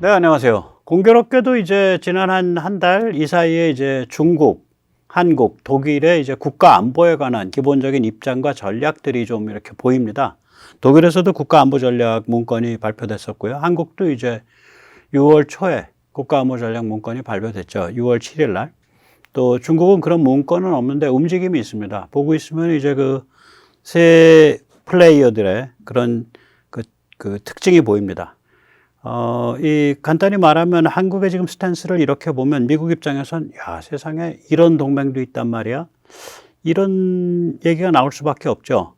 네, 안녕하세요. 공교롭게도 이제 지난 한 달 이 사이에 이제 중국, 한국, 독일의 이제 국가 안보에 관한 기본적인 입장과 전략들이 좀 이렇게 보입니다. 독일에서도 국가 안보 전략 문건이 발표됐었고요. 한국도 이제 6월 초에 국가 안보 전략 문건이 발표됐죠. 6월 7일 날. 또 중국은 그런 문건은 없는데 움직임이 있습니다. 보고 있으면 이제 그 새 플레이어들의 그런 그 특징이 보입니다. 간단히 말하면 한국의 지금 스탠스를 이렇게 보면 미국 입장에선 야, 세상에 이런 동맹도 있단 말이야. 이런 얘기가 나올 수밖에 없죠.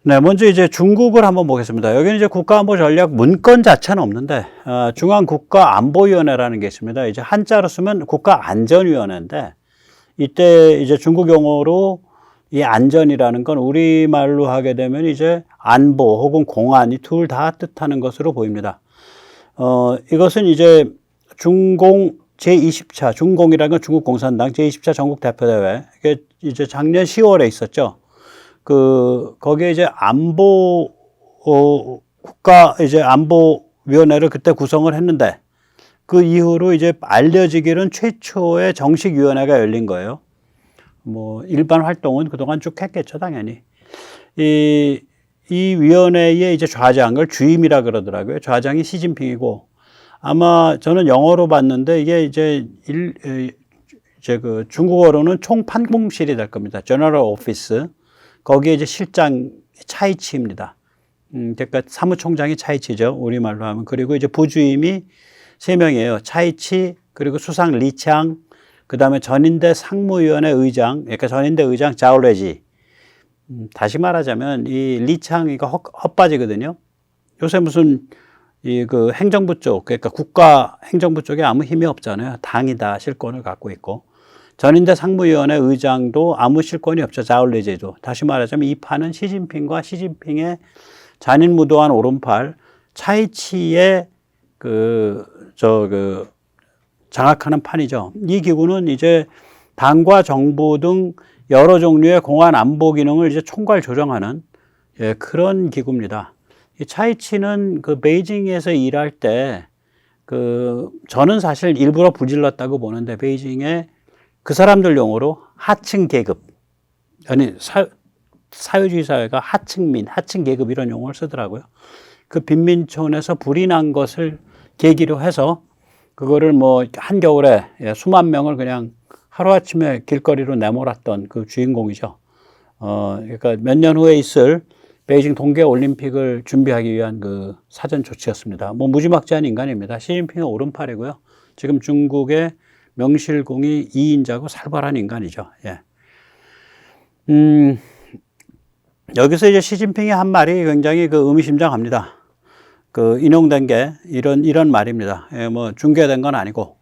네, 먼저 이제 중국을 한번 보겠습니다. 여기는 이제 국가안보 전략 문건 자체는 없는데, 중앙국가안보위원회라는 게 있습니다. 이제 한자로 쓰면 국가안전위원회인데, 이때 이제 중국 용어로 이 안전이라는 건 우리말로 하게 되면 이제 안보 혹은 공안 이 둘 다 뜻하는 것으로 보입니다. 이것은 이제 중공 제20차, 중공이라는 건 중국 공산당 제20차 전국 대표대회. 이게 이제 작년 10월에 있었죠. 거기에 이제 이제 안보위원회를 그때 구성을 했는데 그 이후로 이제 알려지기로는 최초의 정식 위원회가 열린 거예요. 뭐 일반 활동은 그동안 쭉 했겠죠, 당연히. 이 위원회의 이제 좌장을 주임이라 그러더라고요. 좌장이 시진핑이고, 아마 저는 영어로 봤는데 이게 이제 그 중국어로는 총판공실이 될 겁니다. General Office. 거기에 이제 실장 차이치입니다. 그러니까 사무총장이 차이치죠, 우리말로 하면. 그리고 이제 부주임이 3명이에요. 차이치, 그리고 수상 리창, 그 다음에 전인대 상무위원회 의장, 그러니까 전인대 의장 자오레지. 다시 말하자면 이 리창이가 헛바지거든요. 요새 무슨 그 행정부 쪽, 그러니까 국가 행정부 쪽에 아무 힘이 없잖아요. 당이 다 실권을 갖고 있고. 전인대 상무위원회 의장도 아무 실권이 없죠. 자올레제도. 다시 말하자면 이 판은 시진핑과 시진핑의 잔인무도한 오른팔 차이치의 장악하는 판이죠. 이 기구는 이제 당과 정부 등 여러 종류의 공안 안보 기능을 이제 총괄 조정하는 그런 기구입니다. 이 차이치는 그 베이징에서 일할 때 저는 사실 일부러 부질렀다고 보는데 베이징에 그 사람들 용어로 하층 계급, 아니 사회주의 사회가 하층민, 하층 계급 이런 용어를 쓰더라고요. 그 빈민촌에서 불이 난 것을 계기로 해서 그거를 뭐 한겨울에 수만 명을 그냥 하루아침에 길거리로 내몰았던 그 주인공이죠. 그러니까 몇 년 후에 있을 베이징 동계올림픽을 준비하기 위한 그 사전 조치였습니다. 뭐 무지막지한 인간입니다. 시진핑은 오른팔이고요. 지금 중국의 명실공히 2인자고 살벌한 인간이죠. 예. 여기서 이제 시진핑이 한 말이 굉장히 의미심장합니다. 인용된 게 이런 말입니다. 예, 뭐 중계된 건 아니고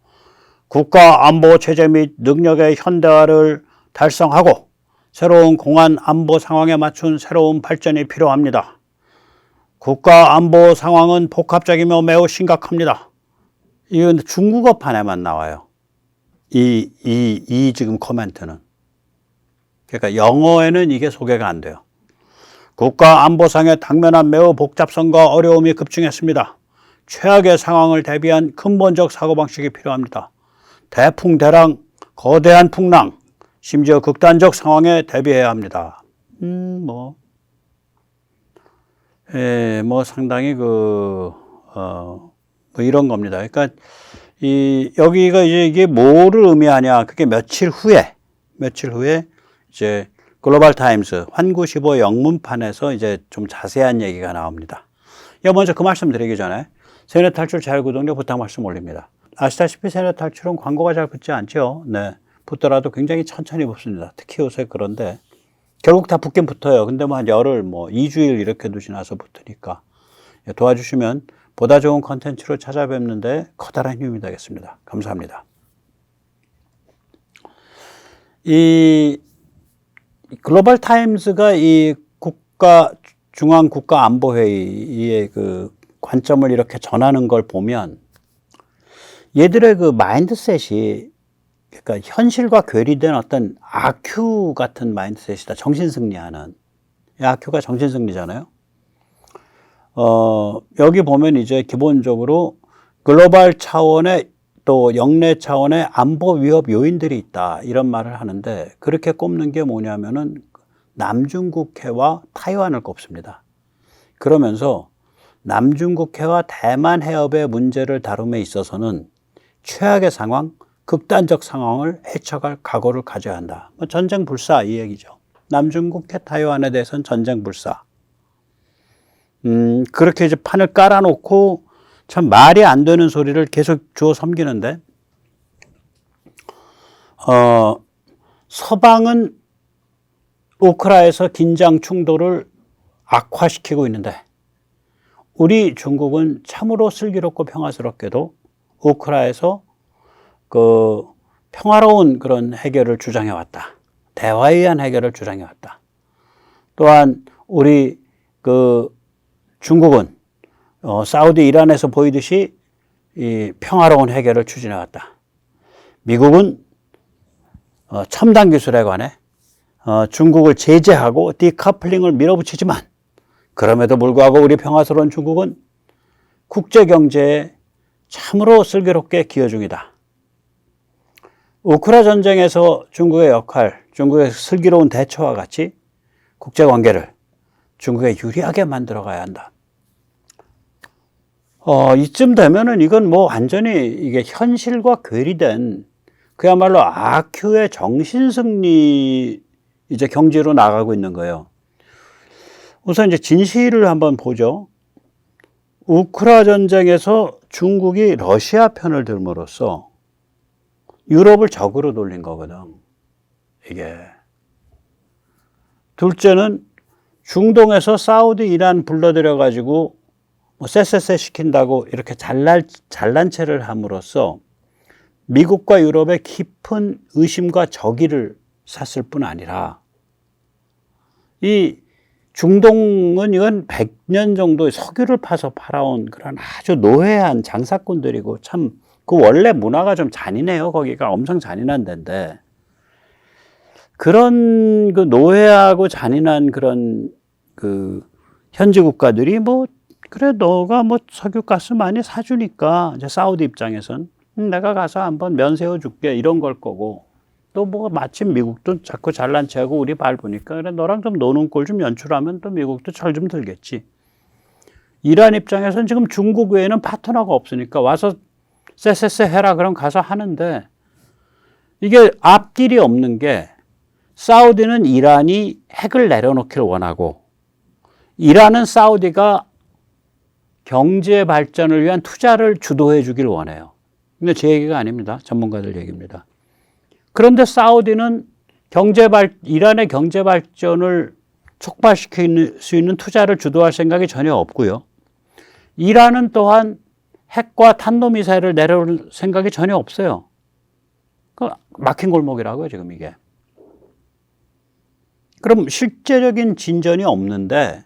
국가 안보 체제 및 능력의 현대화를 달성하고 새로운 공안 안보 상황에 맞춘 새로운 발전이 필요합니다. 국가 안보 상황은 복합적이며 매우 심각합니다. 이건 중국어판에만 나와요. 지금 코멘트는. 그러니까 영어에는 이게 소개가 안 돼요. 국가 안보상의 당면한 매우 복잡성과 어려움이 급증했습니다. 최악의 상황을 대비한 근본적 사고방식이 필요합니다. 대풍, 대랑, 거대한 풍랑, 심지어 극단적 상황에 대비해야 합니다. 뭐 상당히 뭐 이런 겁니다. 그러니까 여기가 이게 뭐를 의미하냐. 그게 며칠 후에 이제 글로벌 타임스 환구시보 영문판에서 이제 좀 자세한 얘기가 나옵니다. 먼저 그 말씀 드리기 전에 세뇌 탈출 자유 구독료 부탁 말씀 올립니다. 아시다시피 세뇌 탈출은 광고가 잘 붙지 않죠. 네. 붙더라도 굉장히 천천히 붙습니다. 특히 요새 그런데 결국 다 붙긴 붙어요. 근데 뭐 한 열흘, 2주일 이렇게도 지나서 붙으니까 도와주시면 보다 좋은 컨텐츠로 찾아뵙는데 커다란 힘이 되겠습니다. 감사합니다. 글로벌 타임스가 이 중앙국가안보회의의 그 관점을 이렇게 전하는 걸 보면 얘들의 그 마인드셋이 그러니까 현실과 괴리된 어떤 아큐 같은 마인드셋이다. 정신승리하는. 아큐가 정신승리잖아요. 여기 보면 이제 기본적으로 글로벌 차원의 또 영내 차원의 안보 위협 요인들이 있다. 이런 말을 하는데 그렇게 꼽는 게 뭐냐면은 남중국해와 타이완을 꼽습니다. 그러면서 남중국해와 대만 해협의 문제를 다룸에 있어서는 최악의 상황, 극단적 상황을 헤쳐갈 각오를 가져야 한다. 전쟁 불사 이 얘기죠. 남중국해 타이완에 대해서는 전쟁 불사. 그렇게 이제 판을 깔아놓고 참 말이 안 되는 소리를 계속 주워 섬기는데, 서방은 우크라이나에서 긴장 충돌을 악화시키고 있는데, 우리 중국은 참으로 슬기롭고 평화스럽게도 우크라이나에서 그 평화로운 그런 해결을 주장해왔다. 대화에 의한 해결을 주장해왔다. 또한 우리 그 중국은 사우디 이란에서 보이듯이 이 평화로운 해결을 추진해왔다. 미국은 첨단 기술에 관해 중국을 제재하고 디커플링을 밀어붙이지만 그럼에도 불구하고 우리 평화스러운 중국은 국제경제에 참으로 슬기롭게 기여 중이다. 우크라 전쟁에서 중국의 역할, 중국의 슬기로운 대처와 같이 국제관계를 중국에 유리하게 만들어가야 한다. 이쯤 되면은 이건 뭐 완전히 이게 현실과 괴리된 그야말로 아큐의 정신승리 이제 경지로 나가고 있는 거예요. 우선 이제 진실을 한번 보죠. 우크라 전쟁에서 중국이 러시아 편을 들므로써 유럽을 적으로 돌린 거거든. 이게. 둘째는 중동에서 사우디 이란 불러들여 가지고 뭐 쎄쎄쎄 시킨다고 이렇게 잘난 체를 함으로써 미국과 유럽의 깊은 의심과 적의를 샀을 뿐 아니라 이 중동은 이건 100년 정도의 석유를 파서 팔아온 그런 아주 노회한 장사꾼들이고 참 그 원래 문화가 좀 잔인해요. 거기가 엄청 잔인한 데인데 그런 그 노회하고 잔인한 그런 그 현지 국가들이 뭐 그래 너가 뭐 석유가스 많이 사주니까 이제 사우디 입장에선 내가 가서 한번 면 세워줄게 이런 걸 거고 또 뭐 마침 미국도 자꾸 잘난 체하고 우리 밟으니까 그래 너랑 좀 노는 꼴 좀 연출하면 또 미국도 철 좀 들겠지. 이란 입장에서는 지금 중국 외에는 파트너가 없으니까 와서 쎄쎄쎄 해라 그럼 가서 하는데 이게 앞길이 없는 게 사우디는 이란이 핵을 내려놓기를 원하고 이란은 사우디가 경제 발전을 위한 투자를 주도해 주길 원해요. 근데 제 얘기가 아닙니다. 전문가들 얘기입니다. 그런데 사우디는 이란의 경제 발전을 촉발시킬 수 있는 투자를 주도할 생각이 전혀 없고요. 이란은 또한 핵과 탄도미사일을 내려올 생각이 전혀 없어요. 그 막힌 골목이라고요, 지금 이게. 그럼 실제적인 진전이 없는데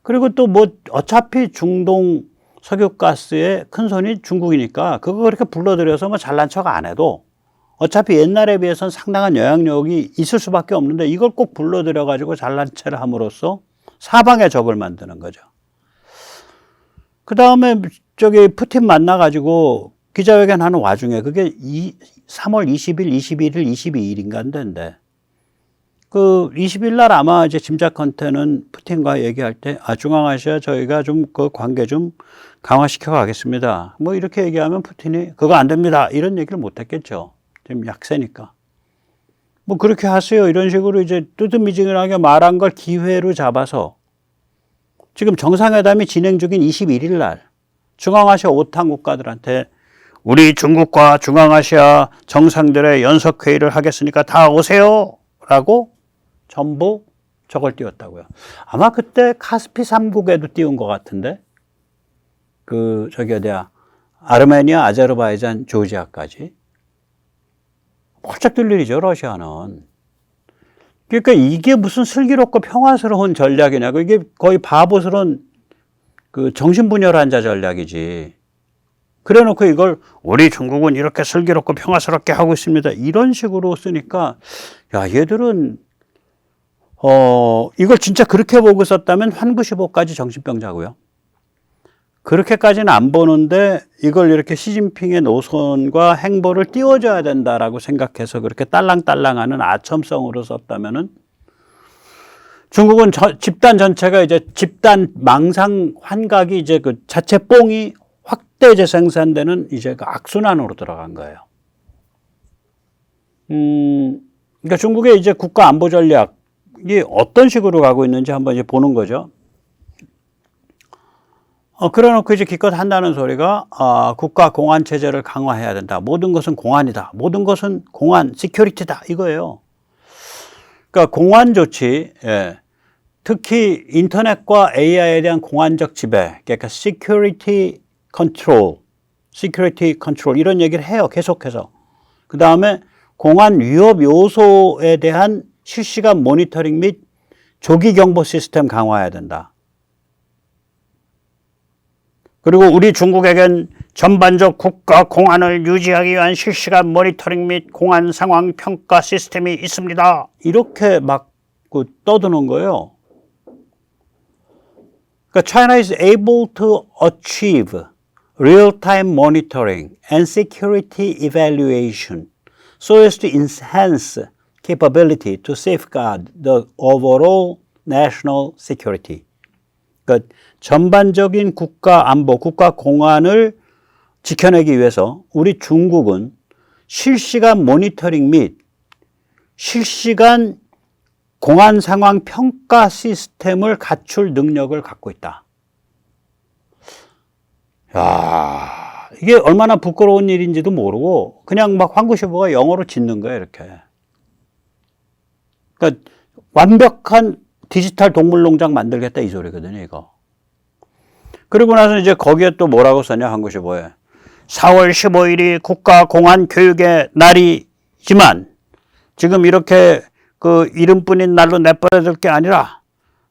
그리고 또 뭐 어차피 중동 석유가스의 큰 손이 중국이니까 그거 그렇게 불러들여서 뭐 잘난 척 안 해도 어차피 옛날에 비해서는 상당한 영향력이 있을 수밖에 없는데 이걸 꼭 불러들여 가지고 잘난 체를 함으로써 사방의 적을 만드는 거죠. 그 다음에 저기 푸틴 만나가지고 기자회견 하는 와중에 그게 3월 20일, 21일, 22일인가 된데 그 20일 날 아마 이제 짐작컨테는 푸틴과 얘기할 때 중앙아시아 저희가 좀 그 관계 좀 강화시켜 가겠습니다. 뭐 이렇게 얘기하면 푸틴이 그거 안 됩니다. 이런 얘기를 못 했겠죠. 지금 약세니까. 뭐 그렇게 하세요. 이런 식으로 이제 뜨뜻미지근하게 말한 걸 기회로 잡아서 지금 정상회담이 진행 중인 21일 날 중앙아시아 5탄 국가들한테 우리 중국과 중앙아시아 정상들의 연석회의를 하겠으니까 다 오세요. 라고 전부 저걸 띄웠다고요. 아마 그때 카스피 3국에도 띄운 것 같은데 저기 어디야 아르메니아, 아제르바이잔, 조지아까지 펄쩍 뛸 일이죠. 러시아는. 그러니까 이게 무슨 슬기롭고 평화스러운 전략이냐고. 이게 거의 바보스러운 그 정신분열한 자 전략이지. 그래 놓고 이걸 우리 중국은 이렇게 슬기롭고 평화스럽게 하고 있습니다. 이런 식으로 쓰니까 야 얘들은 이걸 진짜 그렇게 보고 썼다면 환구시보까지 정신병자고요. 그렇게까지는 안 보는데 이걸 이렇게 시진핑의 노선과 행보를 띄워줘야 된다라고 생각해서 그렇게 딸랑딸랑하는 아첨성으로 썼다면은 중국은 집단 전체가 이제 집단 망상 환각이 이제 그 자체 뽕이 확대 재생산되는 이제 그 악순환으로 들어간 거예요. 그러니까 중국의 이제 국가 안보 전략이 어떤 식으로 가고 있는지 한번 이제 보는 거죠. 그래놓고 이제 기껏 한다는 소리가, 국가 공안 체제를 강화해야 된다. 모든 것은 공안이다. 모든 것은 공안, 시큐리티다. 이거예요. 그러니까 공안 조치, 예. 특히 인터넷과 AI에 대한 공안적 지배, 그러니까 security control 이런 얘기를 해요. 계속해서. 그 다음에 공안 위협 요소에 대한 실시간 모니터링 및 조기 경보 시스템 강화해야 된다. 그리고 우리 중국에겐 전반적 국가 공안을 유지하기 위한 실시간 모니터링 및 공안 상황 평가 시스템이 있습니다. 이렇게 막 떠드는 거예요. 그러니까 China is able to achieve real-time monitoring and security evaluation so as to enhance capability to safeguard the overall national security. 그러니까 전반적인 국가 안보, 국가 공안을 지켜내기 위해서 우리 중국은 실시간 모니터링 및 실시간 공안 상황 평가 시스템을 갖출 능력을 갖고 있다. 야, 이게 얼마나 부끄러운 일인지도 모르고 그냥 막 황구시보가 영어로 짓는 거야, 이렇게. 그러니까 완벽한 디지털 동물농장 만들겠다 이 소리거든요, 이거. 그리고 나서 이제 거기에 또 뭐라고 썼냐, 한국시보에. 4월 15일이 국가공안교육의 날이지만 지금 이렇게 그 이름뿐인 날로 내버려둘 게 아니라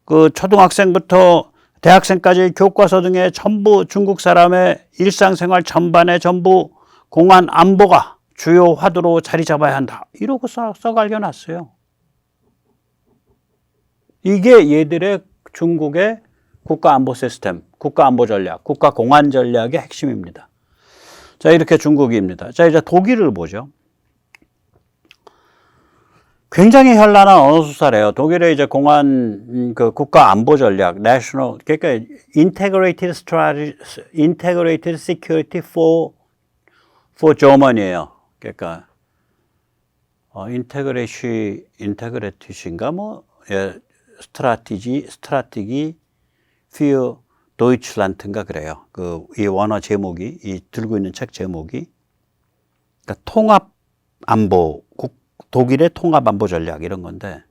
그 초등학생부터 대학생까지 교과서 등의 전부 중국 사람의 일상생활 전반에 전부 공안 안보가 주요 화두로 자리 잡아야 한다. 이러고 써갈겨놨어요. 이게 얘들의 중국의 국가안보 시스템, 국가안보 전략, 국가공안 전략의 핵심입니다. 자, 이렇게 중국입니다. 자, 이제 독일을 보죠. 굉장히 현란한 언어 수사래요. 독일의 이제 공안, 그 국가안보 전략, national, 그러니까 integrated security for Germany예요. 그러니까, 인테그레티시인가 뭐, 예, 스트라티기 für Deutschland인가 그래요. 이 원어 제목이, 이 들고 있는 책 제목이. 그러니까 통합 안보, 독일의 통합 안보 전략 이런 건데,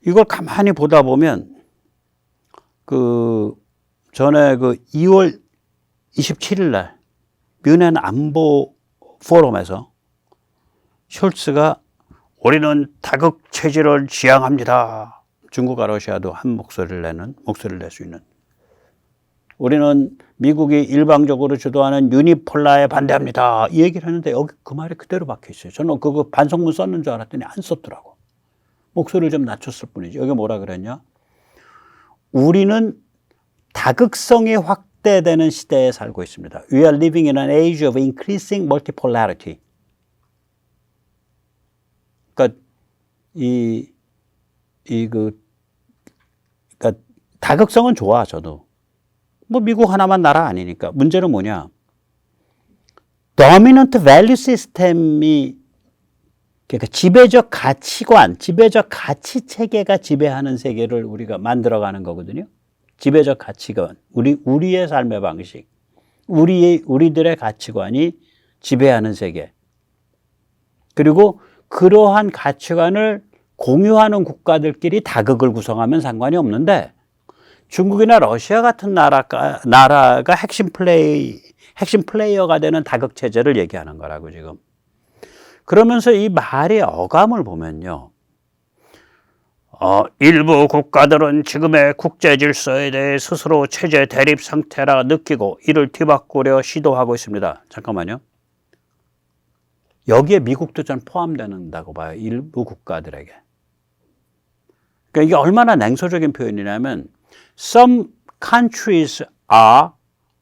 이걸 가만히 보다 보면, 전에 2월 27일 날, 뮌헨 안보 포럼에서 숄츠가 우리는 다극 체제를 지향합니다. 중국과 러시아도 한 목소리를 낼 수 있는. 우리는 미국이 일방적으로 주도하는 유니폴라에 반대합니다. 이 얘기를 했는데 여기 그 말이 그대로 박혀 있어요. 저는 그거 반성문 썼는 줄 알았더니 안 썼더라고. 목소리를 좀 낮췄을 뿐이지. 여기 뭐라 그랬냐? 우리는 다극성이 확대되는 시대에 살고 있습니다. We are living in an age of increasing multipolarity. 그러니까 그러니까 다극성은 좋아, 저도. 뭐 미국 하나만 나라 아니니까. 문제는 뭐냐? dominant value system이, 그러니까 지배적 가치관, 지배적 가치 체계가 지배하는 세계를 우리가 만들어가는 거거든요. 지배적 가치관, 우리의 삶의 방식, 우리들의 가치관이 지배하는 세계. 그리고 그러한 가치관을 공유하는 국가들끼리 다극을 구성하면 상관이 없는데, 중국이나 러시아 같은 나라가 핵심 플레이어가 되는 다극 체제를 얘기하는 거라고 지금. 그러면서 이 말의 어감을 보면요. 일부 국가들은 지금의 국제 질서에 대해 스스로 체제 대립 상태라 느끼고 이를 뒤바꾸려 시도하고 있습니다. 잠깐만요. 여기에 미국도 전 포함된다고 봐요. 일부 국가들에게. 그러니까 이게 얼마나 냉소적인 표현이냐면 Some countries are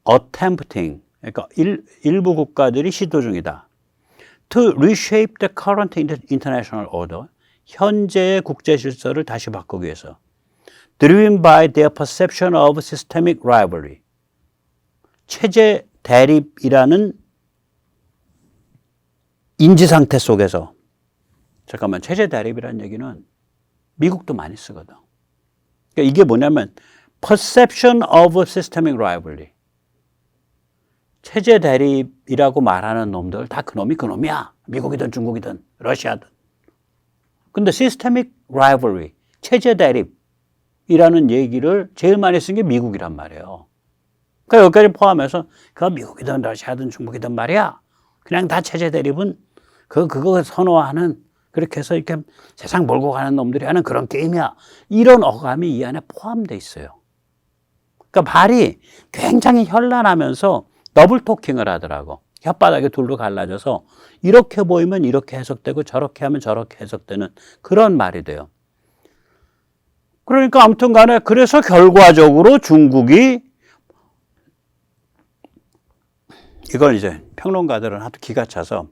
attempting, 그러니까 일부 국가들이 시도 중이다. To reshape the current international order, 현재의 국제 질서를 다시 바꾸기 위해서. Driven by their perception of systemic rivalry, 체제 대립이라는 인지 상태 속에서. 잠깐만, 체제 대립이라는 얘기는 미국도 많이 쓰거든. 그러니까 이게 뭐냐면 perception of systemic rivalry, 체제 대립이라고 말하는 놈들 다 그놈이 그놈이야. 미국이든 중국이든 러시아든. 근데 systemic rivalry, 체제 대립이라는 얘기를 제일 많이 쓴 게 미국이란 말이에요. 그러니까 여기까지 포함해서 그거 미국이든 러시아든 중국이든 말이야. 그냥 다 체제 대립은 그거 선호하는, 그렇게 해서 이렇게 세상 몰고 가는 놈들이 하는 그런 게임이야. 이런 어감이 이 안에 포함되어 있어요. 그러니까 말이 굉장히 현란하면서 더블 토킹을 하더라고. 혓바닥에 둘로 갈라져서 이렇게 보이면 이렇게 해석되고 저렇게 하면 저렇게 해석되는 그런 말이 돼요. 그러니까 아무튼 간에 그래서 결과적으로 중국이 이걸 이제 평론가들은 하도 기가 차서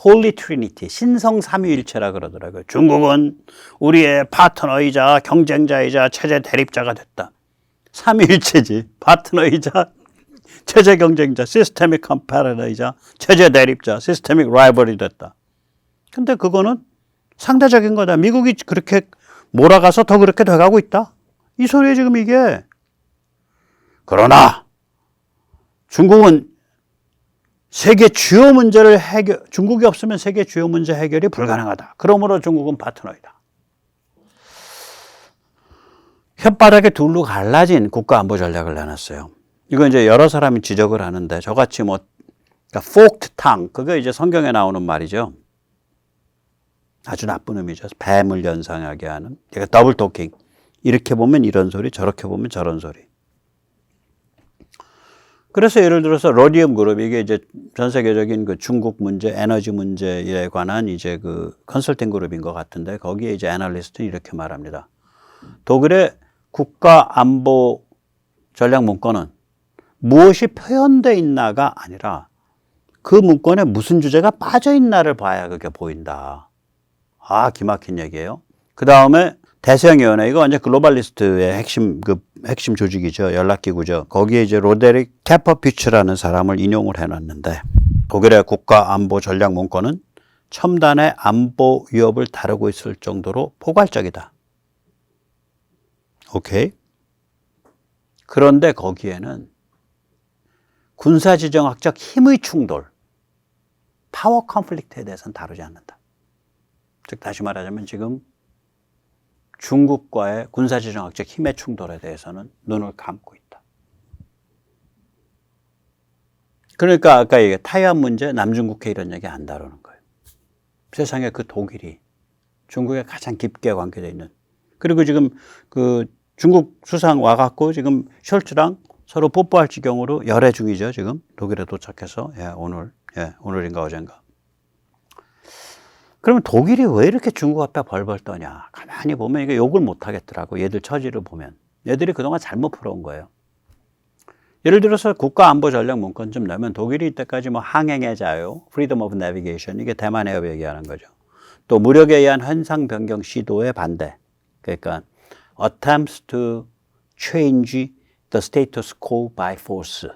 Holy Trinity, 신성 삼위일체라 그러더라고요. 중국은 우리의 파트너이자 경쟁자이자 체제 대립자가 됐다. 삼위일체지. 파트너이자 체제 경쟁자, 시스테믹 컴패러이자 체제 대립자, 시스테믹 라이벌이 됐다. 근데 그거는 상대적인 거다. 미국이 그렇게 몰아가서 더 그렇게 돼가고 있다. 이 소리에 지금 이게. 그러나 중국은 세계 주요 문제를 중국이 없으면 세계 주요 문제 해결이 불가능하다. 그러므로 중국은 파트너이다. 혓바닥에 둘로 갈라진 국가안보 전략을 내놨어요. 이거 이제 여러 사람이 지적을 하는데 저같이 뭐, 그러니까 forked tongue, 그게 이제 성경에 나오는 말이죠. 아주 나쁜 의미죠. 뱀을 연상하게 하는. 그러니까 더블 토킹. 이렇게 보면 이런 소리, 저렇게 보면 저런 소리. 그래서 예를 들어서 로디움 그룹, 이게 이제 전 세계적인 그 중국 문제, 에너지 문제에 관한 이제 그 컨설팅 그룹인 것 같은데 거기에 이제 애널리스트는 이렇게 말합니다. 독일의 국가 안보 전략 문건은 무엇이 표현되어 있나가 아니라 그 문건에 무슨 주제가 빠져 있나를 봐야 그게 보인다. 아, 기막힌 얘기예요. 그 다음에 대서양위원회, 이거 완전 글로벌리스트의 핵심 조직이죠. 연락기구죠. 거기에 이제 로데릭 캐퍼피츠라는 사람을 인용을 해놨는데 독일의 국가 안보 전략 문건은 첨단의 안보 위협을 다루고 있을 정도로 포괄적이다. 오케이. 그런데 거기에는 군사지정학적 힘의 충돌, 파워 컨플릭트에 대해서는 다루지 않는다. 즉 다시 말하자면 지금 중국과의 군사지정학적 힘의 충돌에 대해서는 눈을 감고 있다. 그러니까 아까 얘기한 타이완 문제, 남중국해 이런 얘기 안 다루는 거예요. 세상에 그 독일이 중국에 가장 깊게 관계되어 있는, 그리고 지금 그 중국 수상 와갖고 지금 숄츠랑 서로 뽀뽀할 지경으로 열애 중이죠. 지금 독일에 도착해서 오늘인가 어젠가. 그러면 독일이 왜 이렇게 중국 앞에 벌벌 떠냐? 가만히 보면 이게 욕을 못 하겠더라고. 얘들 처지를 보면. 얘들이 그동안 잘못 풀어온 거예요. 예를 들어서 국가안보 전략 문건 좀 내면 독일이 이때까지 뭐 항행의 자유, freedom of navigation, 이게 대만 해협 얘기하는 거죠. 또 무력에 의한 현상 변경 시도에 반대. 그러니까 attempts to change the status quo by force.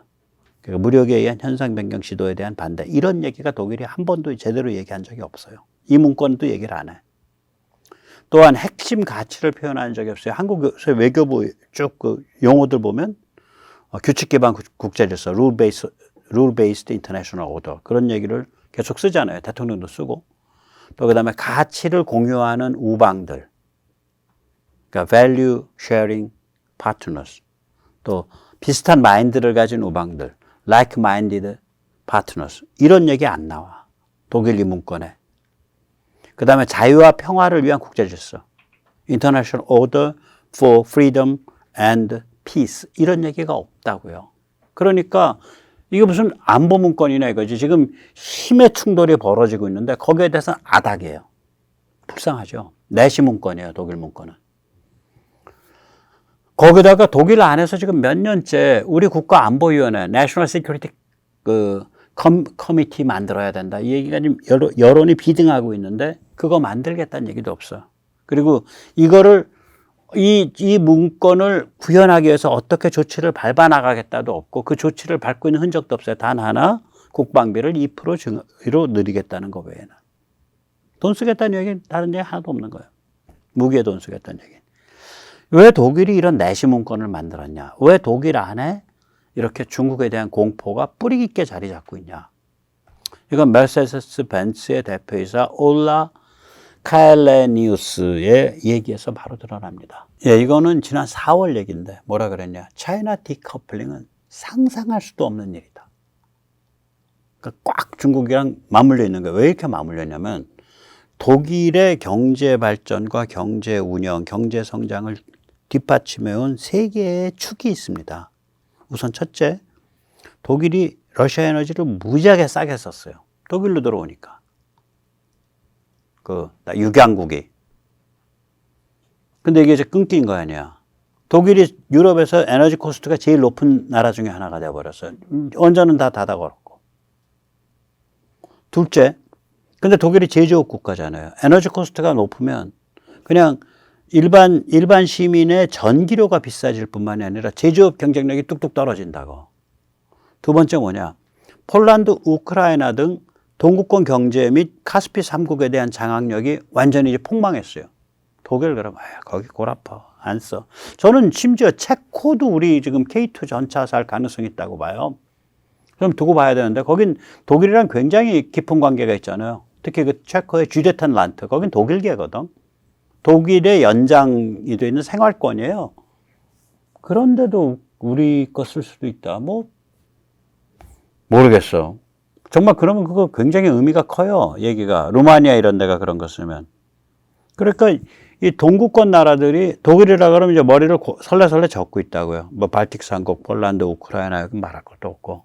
그러니까 무력에 의한 현상 변경 시도에 대한 반대. 이런 얘기가 독일이 한 번도 제대로 얘기한 적이 없어요. 이 문건도 얘기를 안 해. 또한 핵심 가치를 표현한 적이 없어요. 한국의 외교부 쭉 그 용어들 보면 규칙 기반 국제 질서, rule based international order, 그런 얘기를 계속 쓰잖아요. 대통령도 쓰고. 또 그다음에 가치를 공유하는 우방들, 그러니까 value sharing partners, 또 비슷한 마인드를 가진 우방들, like-minded partners, 이런 얘기 안 나와. 독일 이 문건에. 그 다음에 자유와 평화를 위한 국제질서, International Order for Freedom and Peace, 이런 얘기가 없다고요. 그러니까 이게 무슨 안보 문건이냐 이거지. 지금 힘의 충돌이 벌어지고 있는데 거기에 대해서는 아닥이에요. 불쌍하죠. 내시 문건이에요. 독일 문건은. 거기다가 독일 안에서 지금 몇 년째 우리 국가안보위원회, National Security 커미티 만들어야 된다. 이 얘기가 지금 여론이 비등하고 있는데 그거 만들겠다는 얘기도 없어. 그리고 이거를 이 문건을 구현하기 위해서 어떻게 조치를 밟아 나가겠다도 없고 그 조치를 밟고 있는 흔적도 없어요. 단 하나 국방비를 2% 증가로 늘리겠다는 거 외에는. 돈 쓰겠다는 얘기는 다른 얘기 하나도 없는 거예요. 무기에 돈 쓰겠다는 얘기. 왜 독일이 이런 내시 문건을 만들었냐? 왜 독일 안에 이렇게 중국에 대한 공포가 뿌리 깊게 자리 잡고 있냐? 이건 메르세데스 벤츠의 대표이사 올라 카엘레니우스의 얘기에서 바로 드러납니다. 예, 이거는 지난 4월 얘기인데 뭐라 그랬냐? 차이나 디커플링은 상상할 수도 없는 일이다. 그러니까 꽉 중국이랑 맞물려 있는 거예요. 왜 이렇게 맞물렸냐면 독일의 경제 발전과 경제 운영, 경제 성장을 뒷받침해온 세 개의 축이 있습니다. 우선 첫째, 독일이 러시아 에너지를 무지하게 싸게 썼어요. 독일로 들어오니까. 육양국이. 근데 이게 이제 끊긴 거 아니야. 독일이 유럽에서 에너지 코스트가 제일 높은 나라 중에 하나가 되어버렸어요. 원전은 다 닫아 걸었고. 둘째, 근데 독일이 제조업 국가잖아요. 에너지 코스트가 높으면 그냥 일반 시민의 전기료가 비싸질 뿐만이 아니라 제조업 경쟁력이 뚝뚝 떨어진다고. 두 번째 뭐냐? 폴란드, 우크라이나 등 동구권 경제 및 카스피 3국에 대한 장악력이 완전히 이제 폭망했어요. 독일 그러면 거기 골 아파. 안 써. 저는 심지어 체코도 우리 지금 K2 전차 살 가능성이 있다고 봐요. 그럼 두고 봐야 되는데 거긴 독일이랑 굉장히 깊은 관계가 있잖아요. 특히 그 체코의 주데탄란트, 거긴 독일계거든. 독일의 연장이 되어 있는 생활권이에요. 그런데도 우리 거 쓸 수도 있다. 모르겠어. 정말 그러면 그거 굉장히 의미가 커요. 얘기가. 루마니아 이런 데가 그런 거 쓰면. 그러니까 이 동구권 나라들이 독일이라 그러면 이제 머리를 설레설레 젓고 있다고요. 발틱 3국, 폴란드, 우크라이나 여기 말할 것도 없고.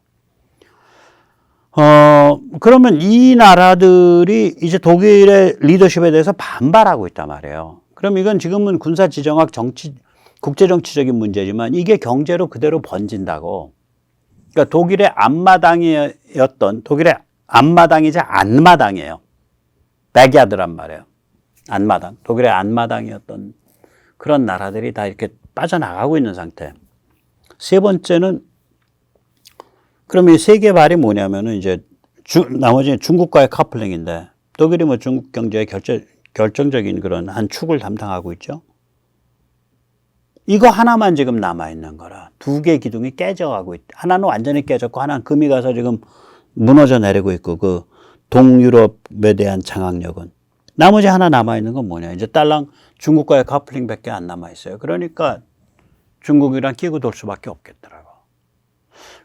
그러면 이 나라들이 이제 독일의 리더십에 대해서 반발하고 있단 말이에요. 그럼 이건 지금은 군사 지정학 국제정치적인 문제지만 이게 경제로 그대로 번진다고. 그러니까 독일의 앞마당이자 안마당이에요. 백야드란 말이에요. 안마당. 독일의 안마당이었던 그런 나라들이 다 이렇게 빠져나가고 있는 상태. 세 번째는 그럼 이 세 개 말이 뭐냐면은 이제 나머지는 중국과의 커플링인데 독일이 중국 경제의 결정적인 그런 한 축을 담당하고 있죠. 이거 하나만 지금 남아있는 거라. 두 개 기둥이 깨져가고 있다. 하나는 완전히 깨졌고 하나는 금이 가서 지금 무너져 내리고 있고 그 동유럽에 대한 장악력은. 나머지 하나 남아있는 건 뭐냐. 이제 딸랑 중국과의 커플링밖에 안 남아있어요. 그러니까 중국이랑 끼고 돌 수밖에 없겠더라고.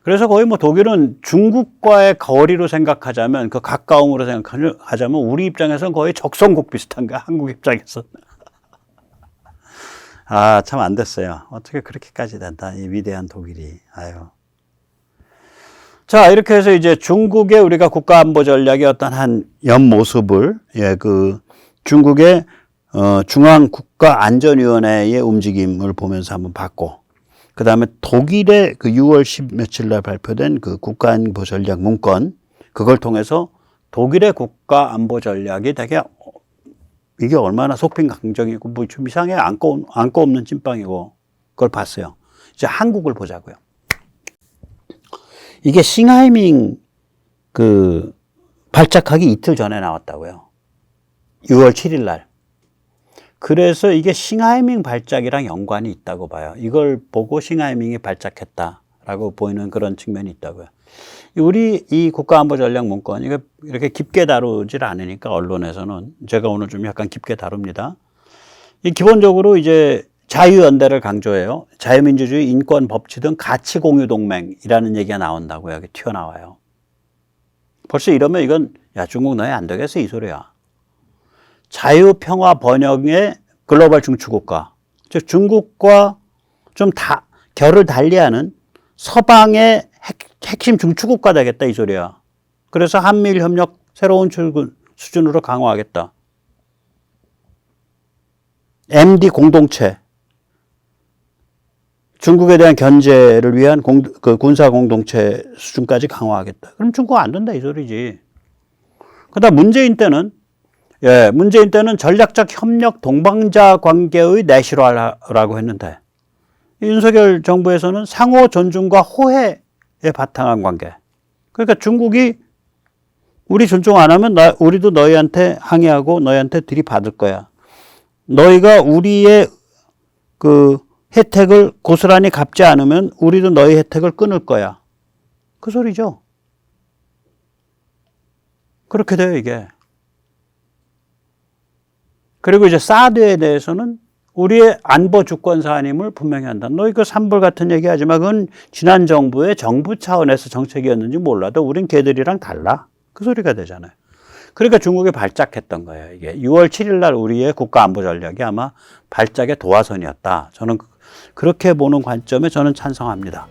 그래서 거의 독일은 중국과의 거리로 생각하자면 그 가까움으로 생각하자면 우리 입장에서는 거의 적성국 비슷한 거야. 한국 입장에서. 참 안 됐어요. 어떻게 그렇게까지 된다. 이 위대한 독일이. 아유. 자, 이렇게 해서 이제 중국의 우리가 국가안보 전략의 어떤 한 옆모습을, 중국의, 중앙국가안전위원회의 움직임을 보면서 한번 봤고, 그 다음에 독일의 그 6월 10 며칠 날 발표된 그 국가안보 전략 문건, 그걸 통해서 독일의 국가안보 전략이 되게 이게 얼마나 속빈강정이고 좀 이상해 안고 없는 찐빵이고 그걸 봤어요. 이제 한국을 보자고요. 이게 싱하이밍 발작하기 이틀 전에 나왔다고요. 6월 7일 날. 그래서 이게 싱하이밍 발작이랑 연관이 있다고 봐요. 이걸 보고 싱하이밍이 발작했다라고 보이는 그런 측면이 있다고요. 우리 이 국가안보전략 문건, 이거 이렇게 깊게 다루질 않으니까 언론에서는 제가 오늘 좀 약간 깊게 다룹니다. 이 기본적으로 이제 자유연대를 강조해요. 자유민주주의, 인권, 법치 등 가치 공유 동맹이라는 얘기가 나온다고 여기 튀어나와요. 벌써 이러면 이건 중국 너희 안 되겠어 이 소리야. 자유, 평화, 번영의 글로벌 중추국가. 즉 중국과 좀 결을 달리하는 서방의 핵심 중추국가 되겠다 이 소리야. 그래서 한미일 협력 새로운 수준으로 강화하겠다. MD 공동체. 중국에 대한 견제를 위한 군사 공동체 수준까지 강화하겠다. 그럼 중국 안 된다 이 소리지. 그다음 문재인 때는 전략적 협력 동반자 관계의 내실화라고 했는데 윤석열 정부에서는 상호 존중과 호혜에 바탕한 관계. 그러니까 중국이 우리 존중 안 하면 우리도 너희한테 항의하고 너희한테 들이받을 거야. 너희가 우리의 그 혜택을 고스란히 갚지 않으면 우리도 너희 혜택을 끊을 거야. 그 소리죠. 그렇게 돼요, 이게. 그리고 이제 사드에 대해서는 우리의 안보 주권 사안임을 분명히 한다. 너희 그 산불 같은 얘기 하지 마. 그건 지난 정부의 정부 차원에서 정책이었는지 몰라도 우린 걔들이랑 달라. 그 소리가 되잖아요. 그러니까 중국이 발작했던 거예요. 이게 6월 7일 날 우리의 국가 안보 전략이 아마 발작의 도화선이었다. 저는 그렇게 보는 관점에 저는 찬성합니다.